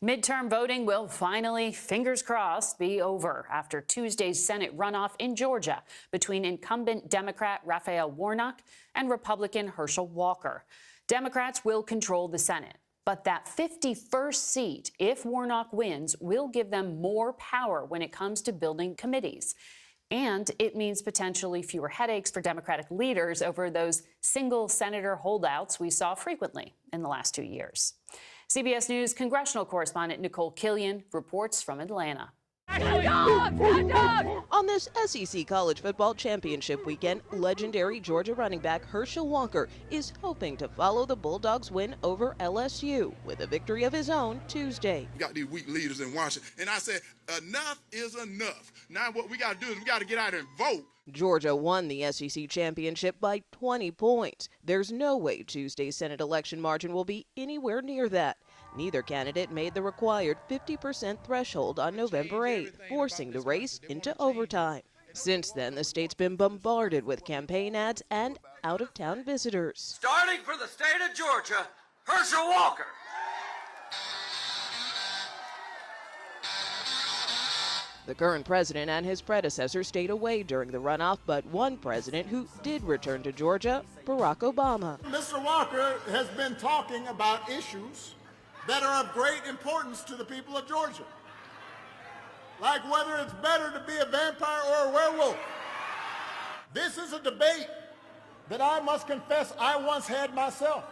Midterm voting will finally, fingers crossed, be over after Tuesday's Senate runoff in Georgia between incumbent Democrat Raphael Warnock and Republican Herschel Walker. Democrats will control the Senate, but that 51st seat, if Warnock wins, will give them more power when it comes to building committees. And it means potentially fewer headaches for Democratic leaders over those single senator holdouts we saw frequently in the last 2 years. CBS News congressional correspondent Nikole Killion reports from Atlanta. On this SEC College Football Championship weekend, legendary Georgia running back Herschel Walker is hoping to follow the Bulldogs' win over LSU with a victory of his own Tuesday. We got these weak leaders in Washington, and I said, enough is enough. Now what we got to do is we got to get out and vote. Georgia won the SEC championship by 20 points. There's no way Tuesday's Senate election margin will be anywhere near that. Neither candidate made the required 50% threshold on November 8th, forcing the race into overtime. Since then, the state's been bombarded with campaign ads and out-of-town visitors. Starting for the state of Georgia, Herschel Walker. The current president and his predecessor stayed away during the runoff, but one president who did return to Georgia, Barack Obama. Mr. Walker has been talking about issues that are of great importance to the people of Georgia, like whether it's better to be a vampire or a werewolf. This is a debate that I must confess I once had myself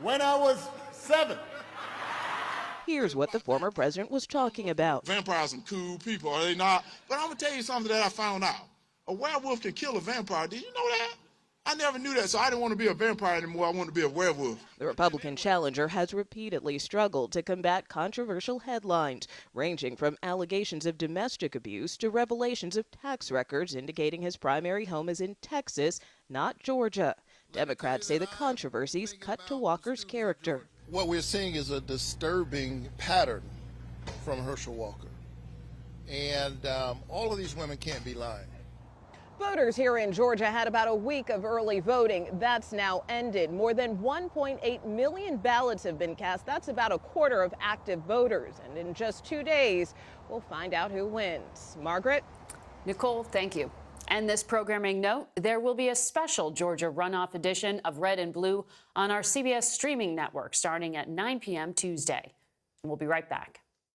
when I was 7. Here's what the former president was talking about. Vampires are some cool people, are they not? But I'm going to tell you something that I found out. A werewolf can kill a vampire. Did you know that? I never knew that, so I didn't want to be a vampire anymore. I want to be a werewolf. The Republican challenger has repeatedly struggled to combat controversial headlines, ranging from allegations of domestic abuse to revelations of tax records indicating his primary home is in Texas, not Georgia. Democrats say the controversies cut to Walker's character. What we're seeing is a disturbing pattern from Herschel Walker. And all of these women can't be lying. Voters here in Georgia had about a week of early voting. That's now ended. More than 1.8 million ballots have been cast. That's about a quarter of active voters. And in just 2 days, we'll find out who wins. Margaret? Nikole, thank you. And this programming note, there will be a special Georgia runoff edition of Red and Blue on our CBS streaming network starting at 9 p.m. Tuesday. And we'll be right back.